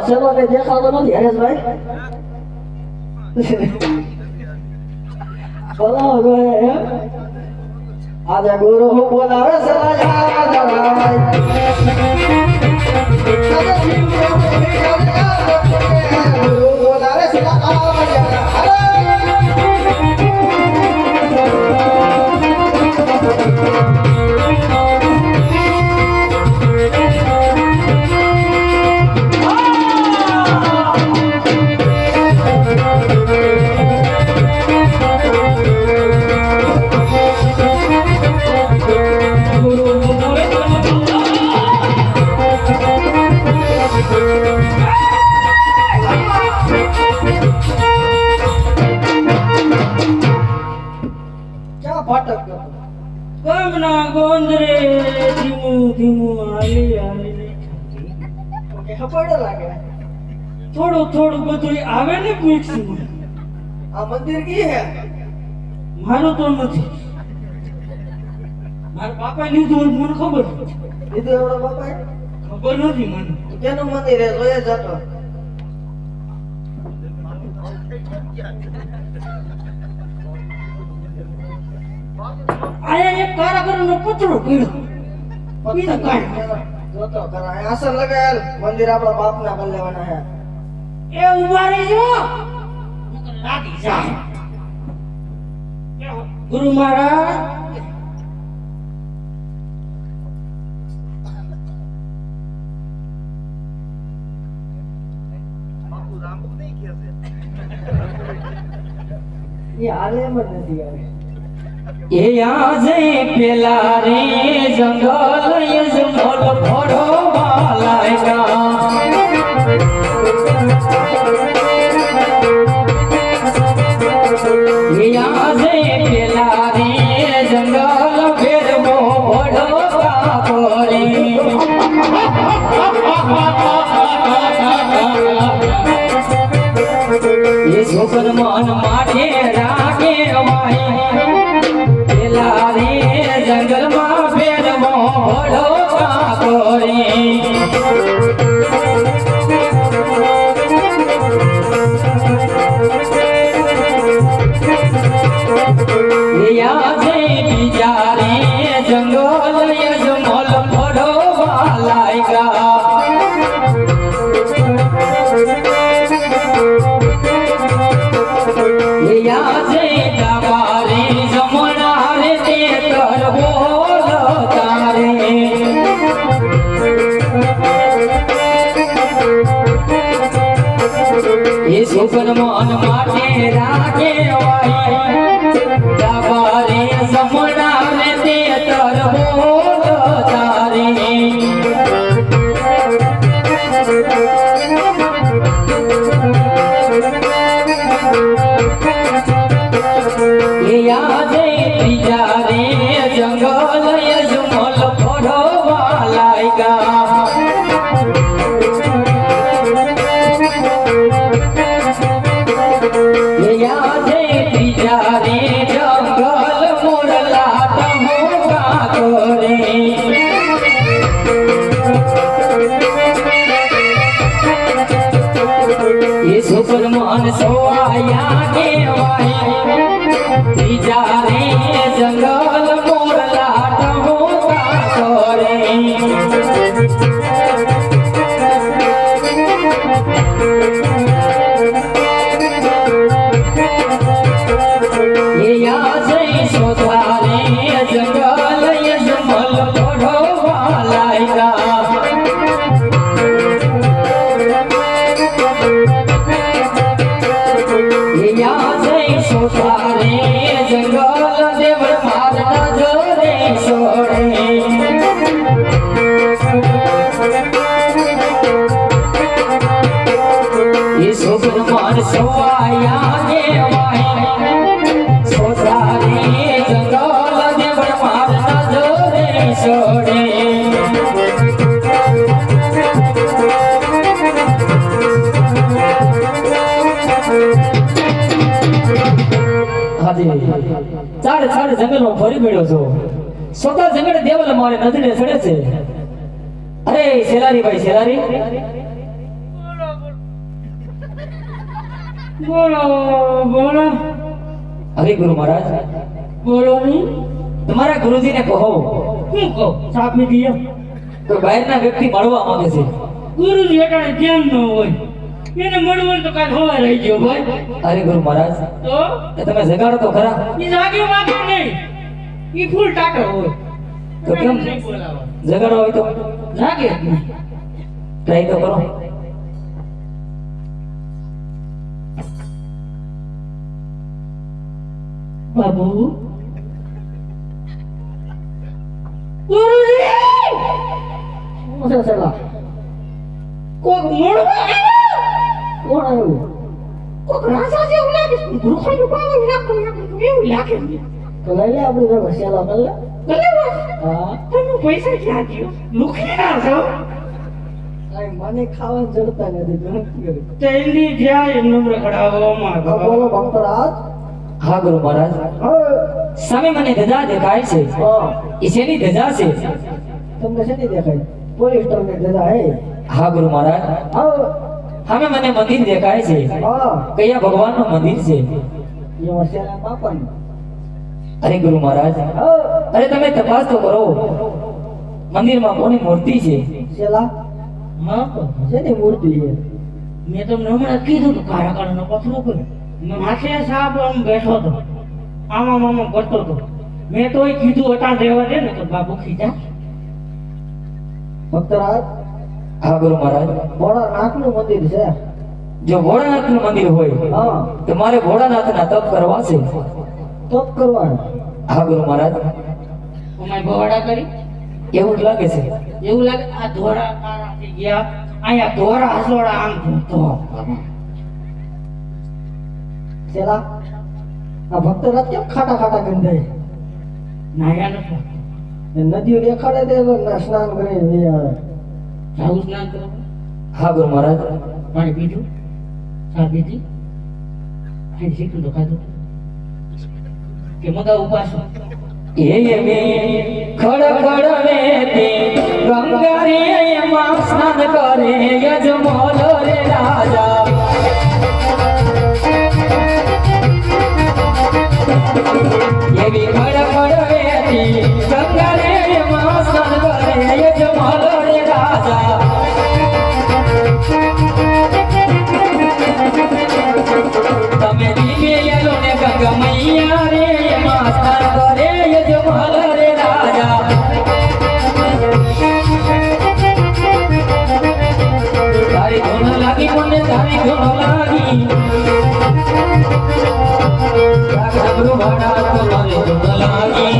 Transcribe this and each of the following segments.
ચલો કે દેખાતો નથી હરેશભાઈ બોલો ગોય આજે ગુરુ હું બોલાવે गोंदरे धीमू धीमू आली आली કે ખબર લાગે થોડું થોડું બધું આવે ને મિક્સિંગ આ મંદિર કી હે મારું તો નથી મારા બાપા લીધું મને ખબર લીધું એવડો બાપા ખબર નથી મને કેનું મંદિર હે જોયે જતો આયા એક કારાગરનો પતરો પીળો બીજા કાંઈ જોતો કરા આસન લગાયેલ મંદિર આપણા બાપના બન લેવાના હે એ ઉભા રહેજો લાગી જાય ગુરુ મહારાજ ये आले मत नहीं यार એ આજે પેલા રે જંગલ યજમલ ફોડો વાલાયગા એ આજે પેલા રે જંગલ ભેરવો ફોડો કાપોરી એ છોકર મન માટે રાગે વાય जंगल में पेड़ मोड़ो काकोरी बिचारे जंगल यजमल मोड़ो वालायगा सुखन मन माटे रागे वाई समना में ते तर बोल तारे यादे बिचारे जंगल यजमल फोड़ो वालायगा मन सोया के वाई जारे जंगल मोर लाट होगा तोरे ये याद सोधारे जंगल यजमल फोड़ो वालायगा जंगल देवर मारना जोरे सोड़े ये सुखन मन सोया के वाई सोधारे जंगल देवर मारना जोरे सोड़े चारे चारे जंगल में फरी पड़ो छो स्वतः जंगल देवल मारे नजरे सड़े छे अरे सेलारी भाई सेलारी બોલો બોલો અરે ગુરુ મહારાજ બોલો નહીં તમારા ગુરુજીને કહો શું કહો સાપી દઈએ તો બહારના વ્યક્તિ મળવા માંગે છે. ગુરુજી અટાણે ધ્યાન ન હોય એને મળવું તો કાંઈ ખબર રહી ગયો ભાઈ અરે ગુરુ મહારાજ તો એ તમે જગાડો તો ખરા. એ જાગે વાગે નહીં એ ફૂલ ટાટર હોય તો કેમ નહીં બોલાવા જગાડો હોય તો જાગે જ નહીં ટ્રાય તો કરો. બાબુ ગુરુજી શું છે સેલા? કોક મળવા કોણ આવ્યું? કોક રાજા જેવું લાગે ગુરુખાઈ પાવર લાગતું એવું લાગે તો લઈ લે આપણી ભેગો સેલા કર લે. હા તમે પૈસા ક્યાં દો લુખી ના છો કાંઈ મને ખાવા જડતા નથી ગણતરી કરી. તેની જાય નમ્ર કઢાવવામાં હા બોલો ભક્તરાજ. હા ગુરુ મહારાજ હા સામે મને ધજા દેખાય છે. હા એ શેની ધજા છે? તમને શેની દેખાય? પોલિસ્ટરની ધજા હે. હા ગુરુ મહારાજ હા સામે મને મંદિર દેખાય છે. હા કયા ભગવાનનું મંદિર છે? એમાં સેલા બાપાનું. અરે ગુરુ મહારાજ હા અરે તમે તપાસ તો કરો મંદિરમાં કોની મૂર્તિ છે? સેલા હા શેની મૂર્તિ છે? મેં તમને હમણાં કીધું હતું કાળા કાળાનો પથરો કર્યો માથે સાહેબ આમ બેઠો હતો આમાં આમાં કરતો હતો મેં તોય કીધું અટાણ રહેવા દે ને તો બાબુ ખીજા ભક્તરાજ હા ગુરુ મહારાજ ભોળા નાથનું મંદિર છે. જો ભોળાનાથનું મંદિર હોય હા તો મારે ભોળાનાથના તપ કરવા છે. તપ કરવાનું. હા ગુરુ મહારાજ અમાય બવાડા કરી એવું જ લાગે છે. એવું લાગે આ ધોરા કાળા થઈ ગયા અહીંયા ધોરા હસોડા આમ તો સેલા આ ભક્તરાજ કેમ ખાટા ખાટા ગંધાય? નાયા નથી એ નદીઓ દેખાડે તે લોકો સ્નાન કરીને વહી આવે. જાવું સ્નાન કરો હા ગુરુ મહારાજ પાણી પીધું ચા પીધી ખાઈ શીખું તો ખાધું કે મગા ઉપાસો એ મે ખડખડ વેતી ગંગારી માં સ્નાન કરે યજમલ રે રાજા એવી ખડખડ વેતી ગંગારી માં સ્નાન કરે યજમલ રે રાજા તમે દિવ્ય ને ગંગા મૈયા રે માં સ્નાન કરે યજમલ રે રાજા તારી ધૂન લાગી મને તારી ધૂન લાગી ડબરું ભાડા તો મારી ધૂન લાગી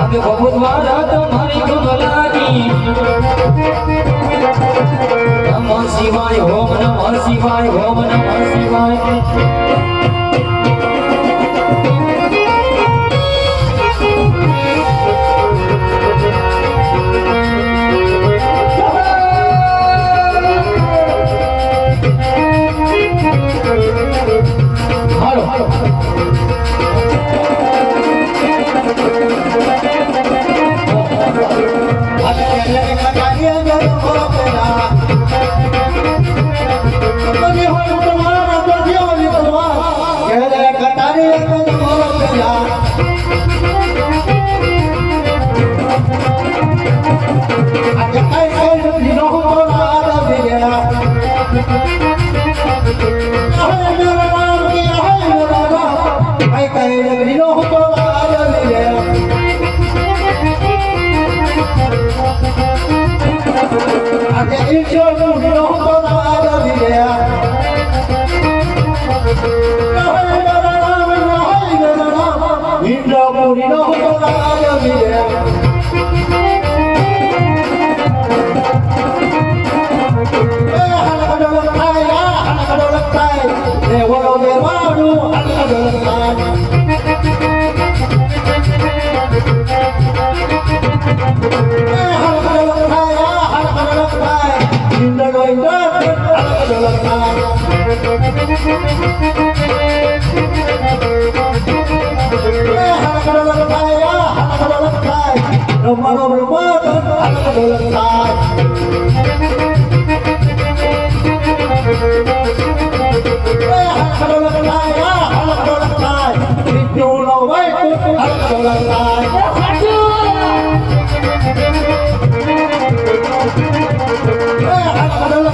અંગ બહુત વાળા તો મારી ધૂન લાગી નમઃ શિવાય ઓમ નમઃ શિવાય ઓમ નમઃ શિવાય હાલો હાલો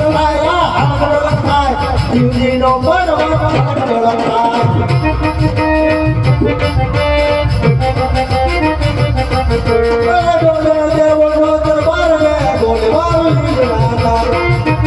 થાય હાથ થાય શિવજીનો પર્વત થાય ડોલે દેવનો દરબાર રે ડોલે મારું ઈંદરા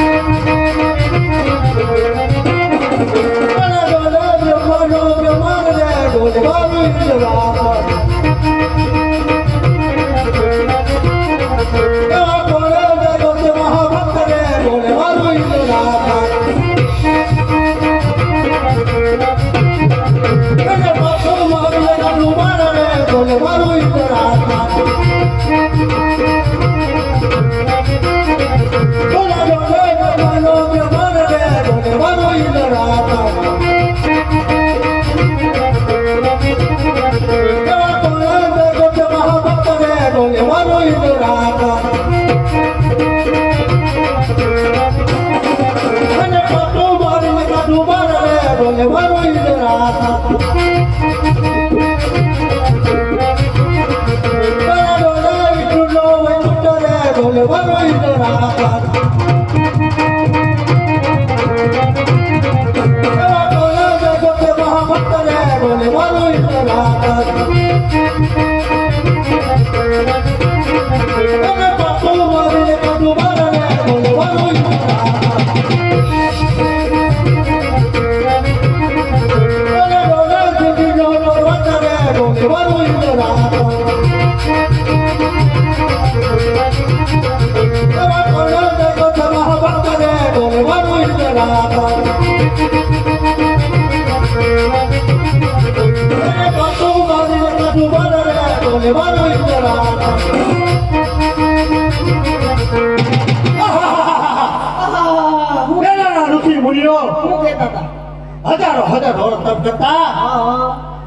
હજારો હજારો તપ કરતા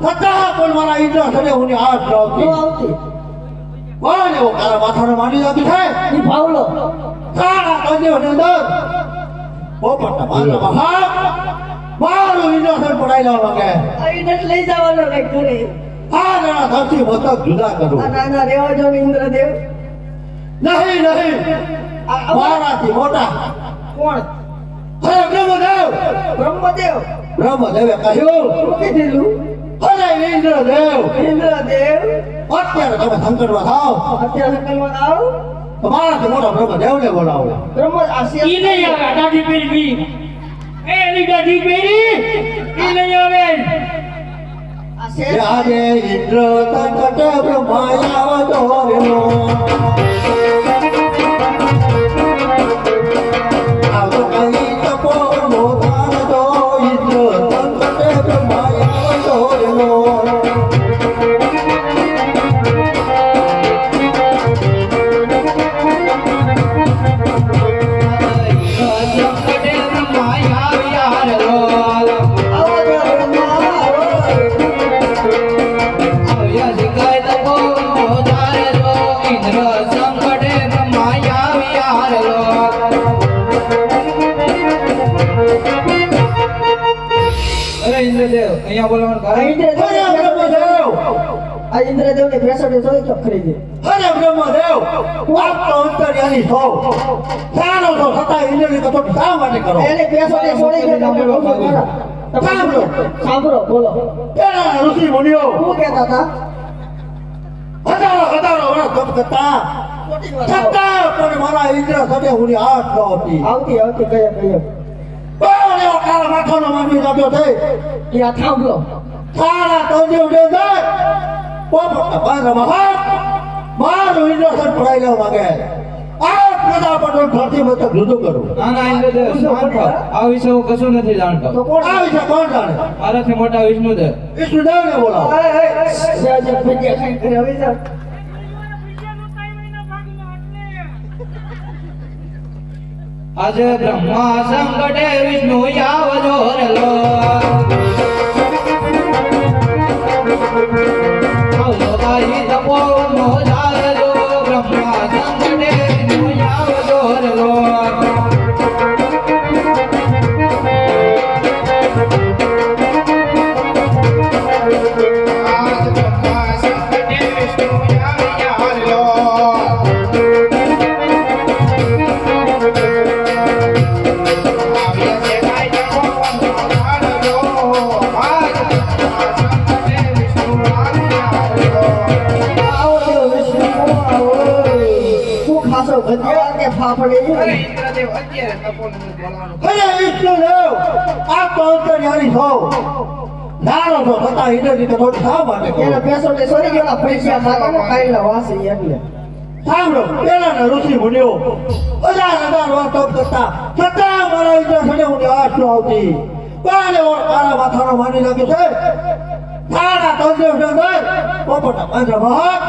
છતાં પણ મારા ઈંડા સડે હું હાથ લાવતી કોણ એવો તારા માથાનો માંડી જતી છે ઈ ભાવલો તારા કંદેવ ની અંદર પોપટના માથામાં હાથ મારું ઈંડા સડ પડાઈ લાવવા માંગે આઈને લઈ જવાનો કઈ કરે આ ના ધરતી મતક જુદા કરું ના રેવા જો ઇન્દ્રદેવ નહીં મારાથી મોટા કોણ હે બ્રહ્મદેવ બ્રહ્મદેવ બ્રહ્મદેવે કહ્યું શું કીધેલું હરે ઇન્દ્રદેવ ઇન્દ્રદેવ અત્યારે તમે સંકટમાં થાવ અત્યારે સંકલ્પમાં આવો તમારાથી મોટા બ્રહ્મદેવને બોલાવો બ્રહ્મ આશીર્વાદ ઈ નહીં આવે દાઢી પેરી એની દાઢી પેરી ઈ નહીં આવે આજે ઇન્દ્ર સંકટ બ્રહ્માયા દોર્યો આવ કઈ તપો મોધાન દો ઇન્દ્ર સંકટ બ્રહ્માયા દોર્યો અહીંયા બોલવાનું કારણ ઇન્દ્રદેવ ને બેસાડે તો ચોખરી દે અરે બ્રહ્મદેવ આપ તો અંતર્યામી છો જાણો છો છતાં ઇન્દ્રની કસોટી શા માટે કરો એને બેસાડે છોડી દે તમે સાંભળો બોલો પેલા ઋષિ મુનિઓ શું કહેતા હતા હજારો વર્ષ તપ કરતા છતાં પણ મારા ઇન્દ્ર સાથે હુની હાથ ન હતી આવતી કયા કોણ એવો કાળ માથાનો માંડી જતો છે યા થાંભલો સારા તંદેવ દે જાય પોપટના બાંધમાં હાથ મારું ઇન્દ્ર સાથે પડાઈ લેવા માંગે આ પ્રજાપતિ ધરતી મતક જુદું કરું ના ઇન્દ્રદેવ શાંત થાઓ. આ વિશે હું કશું નથી જાણતો તો કોણ આ વિશે કોણ જાણે મારાથી મોટા વિષ્ણુદેવ વિષ્ણુદેવને બોલાવો જે ભેગ્યા ખાઈ કરે હવે જા આજે બ્રહ્મા સંકટે વિષ્ણુ આવજો રેલો આવજો તારી તપો નો જારજો બ્રહ્મા સંકટે વિષ્ણુ આવજો રેલો અરે ઇન્દ્રદેવ અત્યારે તપોનું બોલવાનું અરે વિષ્ણુદેવ આ તો અંતર્યામી છો નાનો છો છતાં હિન્દુજી તો થોડી શા માટે કહો? એને પેસોટે સોરી ગયેલા પૈસા ખાતાનો કાઢેલા વાસી એટલે સાંભળો પેલાના ઋષિ મુનિઓ હજાર વાર તપ કરતા છતાં મારા ઇન્દ્રસને હું આશ ન આવતી કોને મારા માથાનો માની લાગ્યો છે સારા તંત્ર અંદર પોપટના પાંજરામાં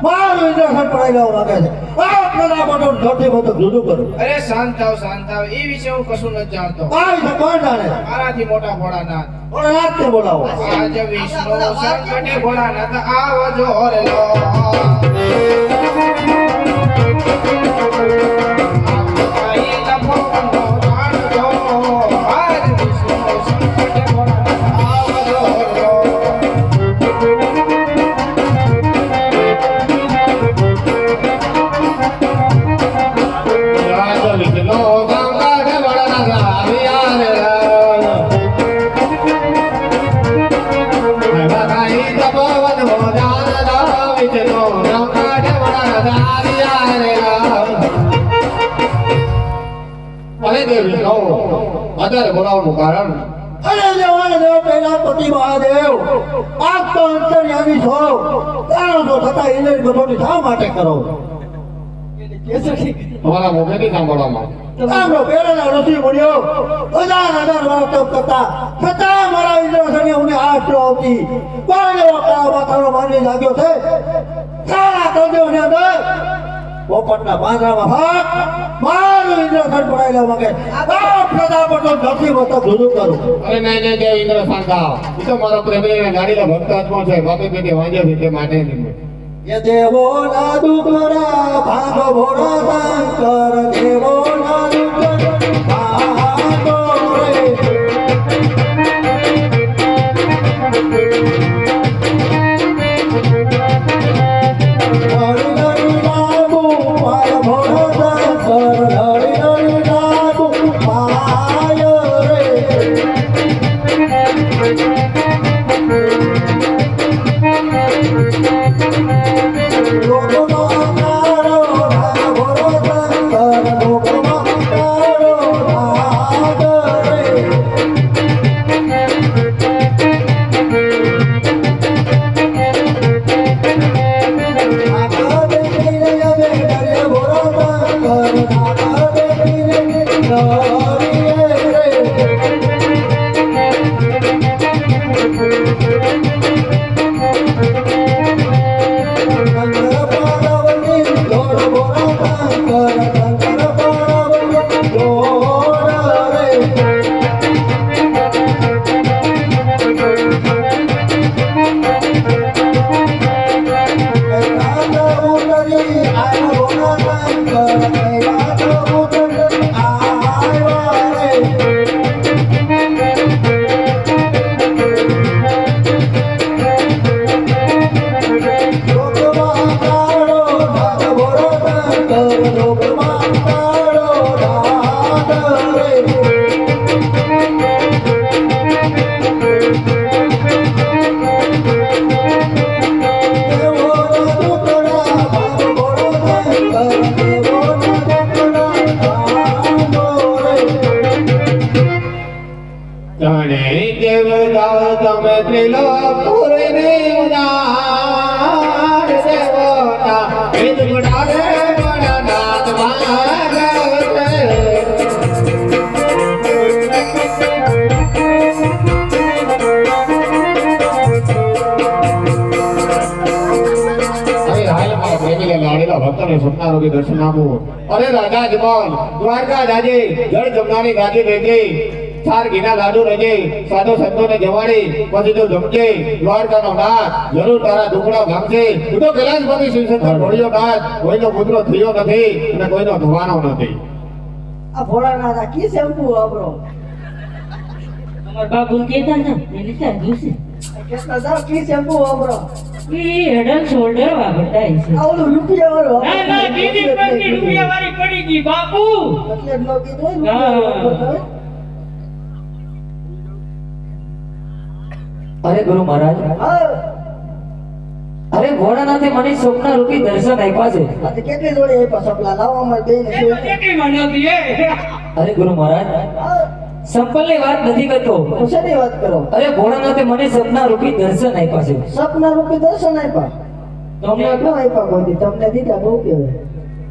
મારું ઇન્દ્રસન પડાઈ લેવા માંગે છે આ પ્રજાપતિ ધરતી પર જુદું કરું અરે શાંત થાવ એ વિશે હું કશું નથી જાણતો કાંઈ છે કોણ જાણે મારાથી મોટા ભોળાનાથ ઓને રાતે બોલાવો આજ વિષ્ણુ સંકટે ભોળાનાથ આવજો રે લો આઈ તપોનો જાણજો આજ વિષ્ણુ સંકટે ભોળાનાથ આવજો રે લો અત્યારે બોલાવવાનું કારણ અરે દેવાને દેવ કૈલાસપતિ મહાદેવ આપ તો અંતર્યામી છો જાણો છો છતાં ઇન્દ્રની કસોટી શા માટે કરો તમારા મોઢેથી સાંભળવામાં સાંભળો પેલાના ઋષિ મુનિઓ હજાર વાર તપ કરતા છતાં મારા ઇન્દ્રસને હું આશ ન આવતી કોણ એવો કળા માથાનો માની લાગ્યો છે સારા તંત્રોની અંદર પોપટના પાંજરામાં ભાગ મારું ઇન્દ્રસન પડાઈ લેવા માંગે આ પ્રજાપતિ ધરતી પર જુદું કરું અરે નહીં નહીં જય ઇન્દ્ર શાંતા એ તો મારો પ્રેમી ગાડીનો ભક્ત આત્મા છે બાપી પેટી વાંજે છે તે માટે નહીં ये देवो ना दुखरा भाग भोरा शंकर देवो ना दुखरा भागो रे हरि हरि नामु पाय भोरा शंकर हरि हरि नामु पाय रे તમે ત્રિલોકપુરીની ઉદાર દેવતા વિદુડારે ગણનાથ ભાગવતે ભક્તોને સપનારોગી દર્શન આપવું અરે રાજા જમલ દ્વારકા જાજે જળ જમનાની ગાદી રહેજે ચાર ઘીના લાડુ રહેજે સાધુ સંતોને જવાડી પછી તો જમજે દ્વારકાનો નાથ જરૂર તારા દુખડા ભાંગશે તું તો કૈલાસપતિ શિવશંકર ભોળિયો નાથ કોઈનો પુત્ર થયો નથી અને કોઈનો થવાનો નથી આ ભોળાનાથ આ કી શેમ્પુ વાપરો અમાર બાબુ કહેતા ને એની સાધુ છે કેટલા જાવ કી શેમ્પુ વાપરો ઈ હેડ એન્ડ શોલ્ડર વાપરતા હશે આ ઓલું રૂપિયા વાળો ના ના દીદી પરથી રૂપિયા વાળી પડી ગઈ બાપુ એટલે જ નો કીધું હા. અરે ગુરુ મહારાજ હા અરે ભોળાનાથે મને સ્વપ્ન રૂપી દર્શન આપ્યા છે. આ તો કેટલી જોડે આપ્યા સપલા લાવો અમારે બેયને એ શું કેટલી મનોતી એ અરે ગુરુ મહારાજ સંપલની વાત નથી કરતો. શેની વાત કરો અરે ભોળાનાથે મને સપના રૂપી દર્શન આપ્યા છે. સપના રૂપી દર્શન આપ્યા તમને ન આપ્યા કોઈ દી. તમને દીધા બહુ કહેવાય.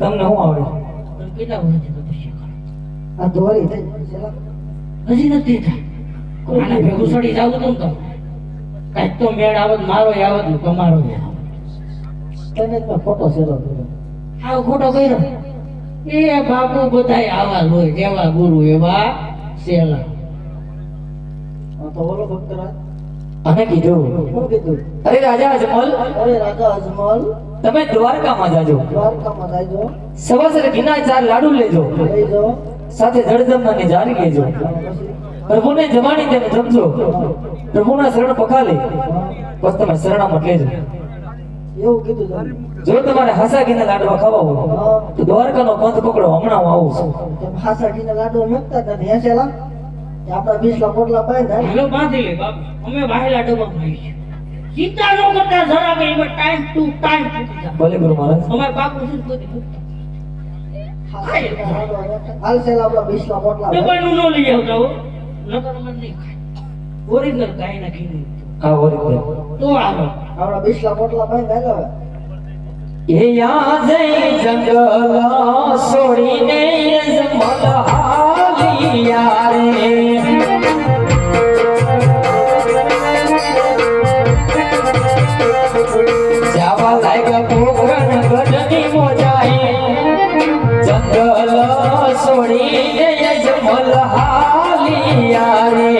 તમને શું આવડે? કેટલા વર્ષથી તો શીખવાડો આ ધોરી થઈ ચલા હજી નથી થાય આને ભેગું સડી જાવ તો તમે કાંઈક તો મેળ આવત મારો આવત ને તમારો તને તો ફોટો સેલો કર્યો આવો ખોટો કર્યો એ બાપુ બધાય આવા હોય જેવા ગુરુ એવા સેલા આ તો ઓલો ભક્તરાજ અને કીધું શું કીધું અરે રાજા અજમલ અરે રાજા અજમલ તમે દ્વારકામાં જાજો. દ્વારકામાં જાયજો સવાસરે ઘીના 4 લાડુ લેજો, લઈ જાઓ સાથે જળજમનાની જારી લેજો. પછી પ્રભુને જમાડી તેમ જમજો. પ્રભુના શરણ પખાલી બસ તમે શરણામત લેજો. એવું કીધું તમને જો તમારે હાસા ઘીના લાડવા ખાવા હોય તો દ્વારકાનો પંથ પકડો, હમણાં હું આવું છું. તેમ હાસા ઘીના લાડુ મેકતા જ નથી હેસેલા કે આપણા 20 પોટલા બાંધ્યા હાલો બાંધી લે બાપુ અમે વાહેલા ડબ્બા ખાઈ છે ચિંતા ન કરતા જરા કે એમાં ટાઈમ ટુ ટાઈમ પૂરી જાય ભલે ગુરુ મહારાજ. અમાર બાપુ શું બધી મુક્ત હાસા ઘીના લાડુ હાલસેલા આપણા 20 પોટલા ડબ્બાનું ન લઈ આવતા હો નકર અમે નહીં ખાય ઓરિજિનલ ગાય ના ઘી હા ઓરી તો આવો આપણા 20 પોટલા બાંધ્યા એ યાદ જંગલ છોડીને જમલ હાલિયા રે. જાવા લાગ્યા પોખરણ ગઢની મોજાએ જંગલ છોડીને જમલ હાલિયા રે.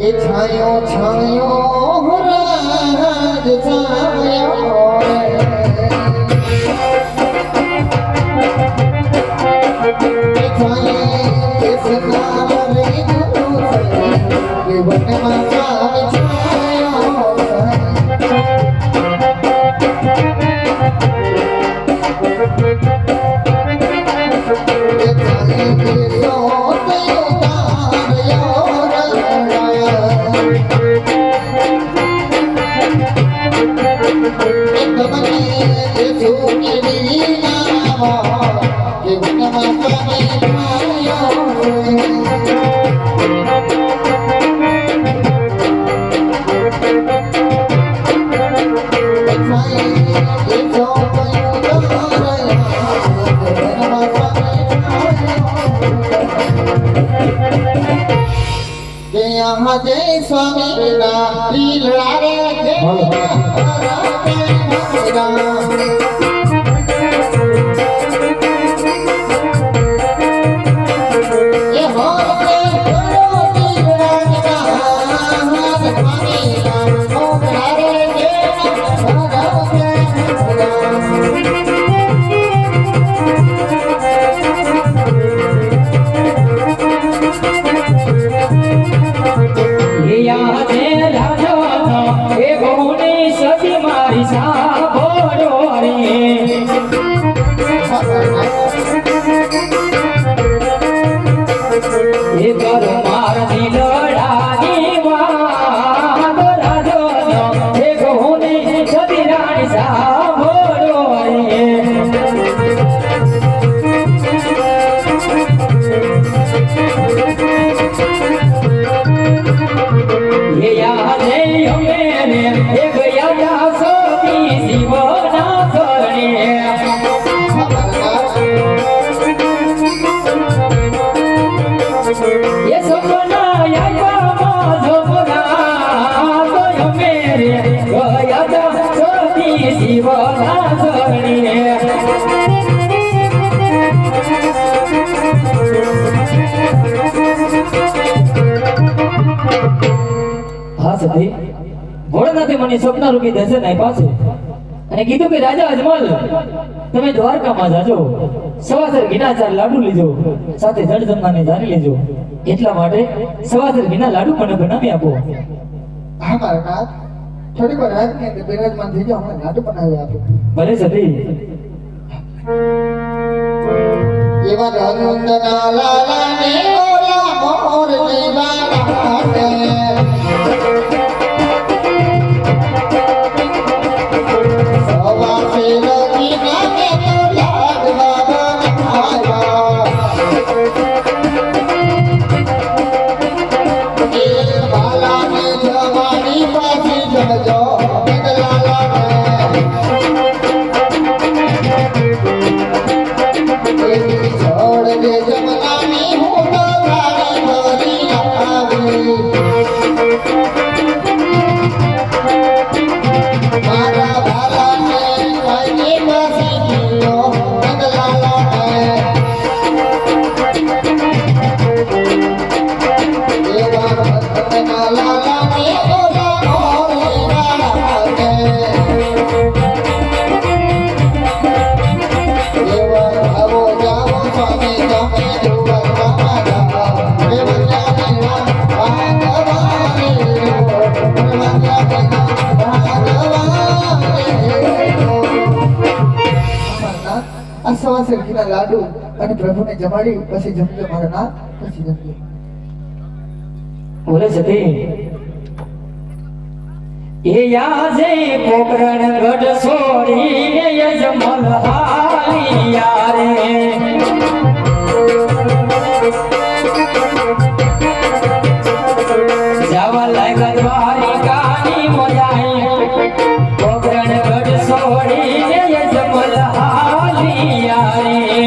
એ છાયો છાયો રાજ છાયો એ છાયે કેસના રે ગુરુ એ વનમાં છાય છાયો એ છાયે કેસો તયો તારયો जय स्वामी लीला रे ભોળાનાથે મને સપના રૂપી દર્શન આપ્યા છે અને કીધું કે રાજા અજમલ તમે દ્વારકામાં જાજો સવાસર ઘીના 4 લાડુ લેજો સાથે જળ જમવાની જારી લેજો એટલા માટે સવાસર ઘીના લાડુ મને બનાવી આપો હા મારા નાથ થોડી વાર રાજની અંદર બિરાજમાન થઈ જાઓ અમે લાડુ બનાવી આપો ભલે સતી એવા રંગના લાલાને ઓલા મોર દીવાનાને સવા ફેરવી નામે તો લાડવા બનાવ્યા એ બાલાને જવાની પાછી જજો લાલાને છોડ દે જમનાની હું તો ગાડી ભરી આવી મારા ભાલાને કાઈ પાસી ગયો નંદલાલાને એવા ભક્તના લાલાને ઓલા મોર લાલાને સવાસર ઘીના લાડુ અને પ્રભુને જમાડી પછી જમજો મારા નાથ પછી જમજો બોલે સતી એ યાજે પોકરણ ગઢ છોડીને યજમલ હાલિયા રે જાવા લાગ્યા દ્વારિકાની મજાઈ પોકરણ ગઢ છોડીને યજમલ હાલિયા રે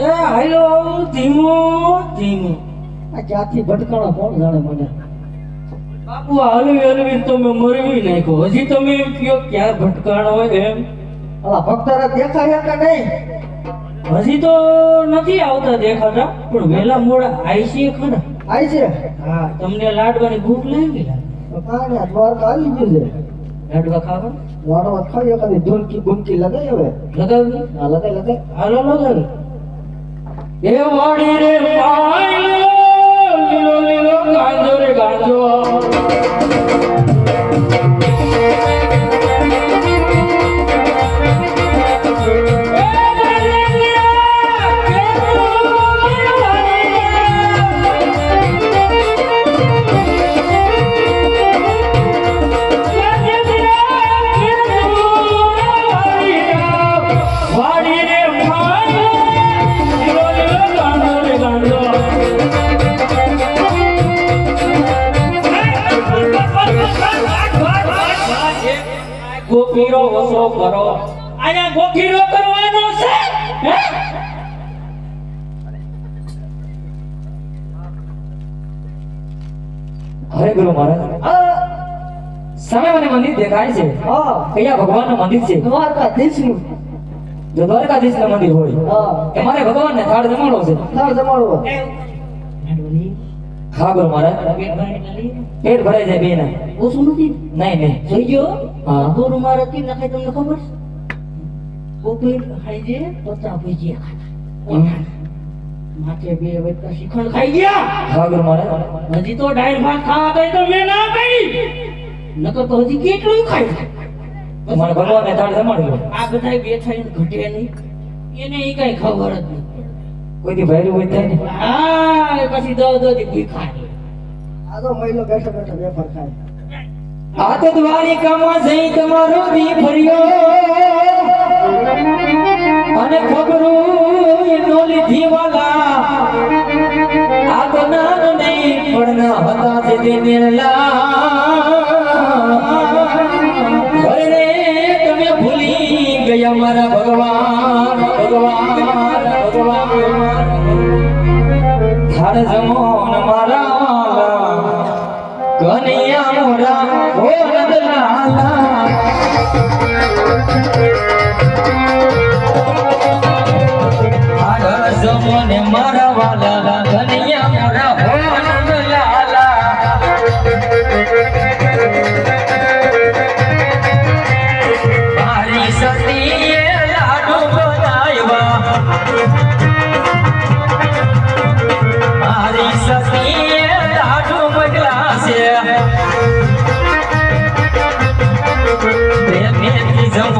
એ હાલો ધીમો ધીમો આ ક્યાંથી ભટકાણા કોણ જાણે મને બાપુ હલવી હલવી તમે મરવી નાખ્યો હજી તમે એમ કયો ક્યાં ભટકાણો હોય એમ અલા ભક્તરા દેખાય કે નહીં હજી તો નથી આવતા દેખાતા પણ વેલા મોડા આઈ છે ખરા આઈ છે હા તમને લાડવાની ભૂખ લાગી કાને દ્વારકા આવી ગયું છે લાડવા ખાવા વાડવા ખાઈ કદી ધૂનકી ગુનકી લગાઈ હવે લગાવી આ લગાઈ લગાઈ હાલો લગાવી એ વાડી રે પાયલો લીલો લીલો ગાંજો રે ગાંજો ગોપીરો વસો કરો આયા ગોપીરો કરવાનો છે હે હરે ગુરુ મહારાજ સામે મને મંદિર દેખાય છે હા કયા ભગવાનનું મંદિર છે દ્વારકાધીશનું જો દ્વારકાધીશનું મંદિર હોય હા તમારે ભગવાનને થાળ જમાડો છે થાળ જમાડવો હા ગુરુ મહારાજ પેટ ભરાઈ જાય બેના ઓછું નથી નહીં નહીં જોઈ ગયો હા. ગુરુ મારા કી નખાય તમને ખબર છે ગોપી ખાઈ જે 50 ભજીયા ખાતા માથે 2 વટકા શ્રીખંડ ખાઈ ગયા હા ગુરુ મહારાજ હજી તો ડાળ ભાત ખાવા ગઈ તો મેં ના પાડી નકર તો હજી કેટલું ખાઈ તમારે ભગવાનને થાળ જમાડી લો આ બધા બેઠા એને ઘટે નહીં એને ઈ કઈ ખબર જ નથી કોઈથી ભર્યું હોય થાય ને હા એ પછી દો દી ભૂખાય આ તો મહિલો બેઠો બેઠો વેફર ખાય આ તો દ્વારિકામાં જઈ તમારો દી ફર્યો અને ખબરું એનો લીધી વાલા આ તો નાન નહીં પણ ના હતા જે દેનેલા ઘરે તમે ભૂલી ગયા મારા ભગવાન ભગવાન ભગવાન થાળ જમોન મારા વાલા કનૈયા મોરા ઓ નંદલાલા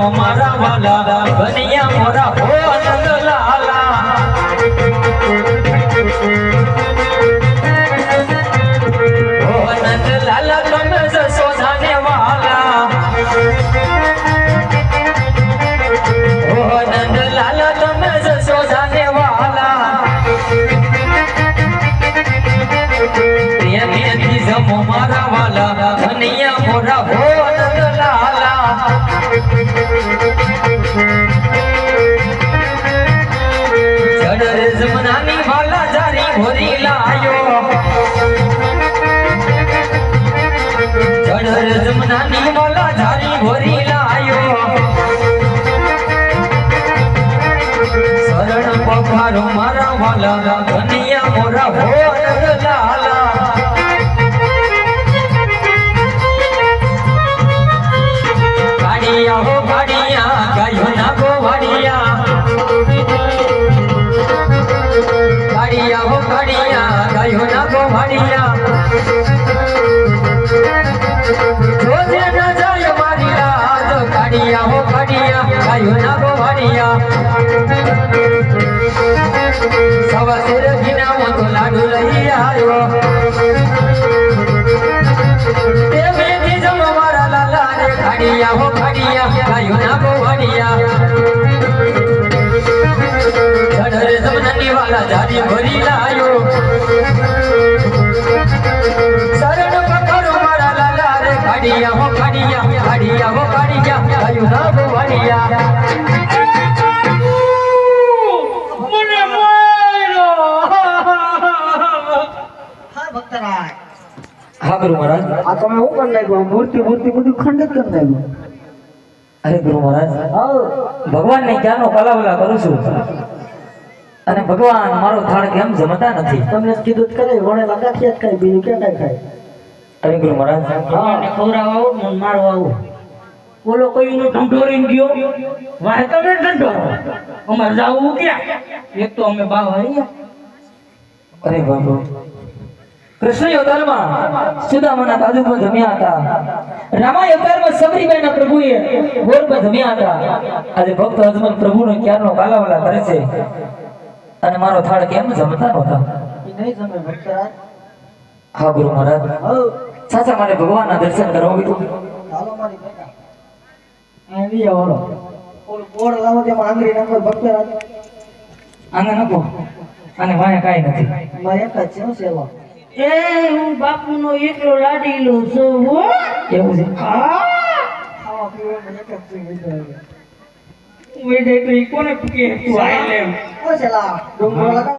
જમો મારા વાલા બનિયા મોરા હો નંદ લાલા હો નંદ લાલા તમે જશોદાને વાલા હો નંદ લાલા તમે જશોદાને વાલા પ્રેમથી જમો મારા વાલા બનિયા મોરા હો નંદ લાલા જડર જમનાની વાલા જારી ભરી લાયો જડર જમનાની વાલા જારી ભરી લાયો શરણ પખારો મારા વાલા બનિયા મોરા હો નંદ લાલા ગાડિયા હો ગાડિયા ગાયો ના ગોવાડિયા ગાડિયા હો ગાડિયા ગાયો ના ગોવાડિયા જોજે ન જાય મારી લાજ ગાડિયા હો ગાડિયા ગાયો ના ગોવાડિયા સવાસેર ઘીના મો તો લાડુ લઈ આવ્યો તે મેથી જમો મારા લાલા રે ગાડિયા હો ગાડિયા ગાયો ના ગોવાડિયા જડરે જમનાની વાલા જારી ભરી લાયો શરણ પકડો મારા લાલા રે ગાડિયા હો ગાડિયા ગાડિયા હો ગાડિયા ગાયો ના ગોવાડિયા મને માર્યો હા ભક્તરાજ હા ગુરુ મહારાજ આ તમે શું કરી નાખ્યું મૂર્તિ બધું ખંડિત કરી નાખ્યું અરે ગુરુ મહારાજ ભગવાન ને ક્યાંનો કલાવલા કરું છું અને ભગવાન મારો થાળ કેમ જમતા નથી તમને કીધું જ કરે વણે લગાખ્યા જ ખાય બીજું ક્યાં કઈ ખાય અરે ગુરુ મહારાજ ભગવાનને ખવડાવવા આવું મને મારવા આવું બોલો કોઈનો ઢંઢોરીને ગયો વાય તમે ઢંઢોરો અમારે જાવું ક્યાં એક તો અમે બાવ હરિયા અરે બાબુ કૃષ્ણ અવતારમાં સુદામાના બાજુ પર જમ્યા હતા રામા અવતારમાં સબરીબાઈના પ્રભુએ ગોર પર જમ્યા હતા આજે ભક્ત અજમલ પ્રભુનો ક્યારનો કાલાવાલા કરે છે અને મારો થાળ કેમ જમતા નહોતા એ નહીં જમે ભક્તરાજ હા ગુરુ મહારાજ સાચા મારે ભગવાનના દર્શન કરવા બીજું ચાલો મારી બેટા આવી આવડો ઓલું બોર્ડ લાવો તેમાં આંગળી નંબર ભક્તરાજ આને નકો અને વાયા કાઈ નથી મારે એક જ છે હો સેવા એ હું બાપુનો એકલો લાડીલો છું હો એવું છે ખાવા પીવાનું એક જ છે વિચાર વેદે તો ઈ કોને કે તું આઈ લે ઓ સેલા ડુંગરો લગા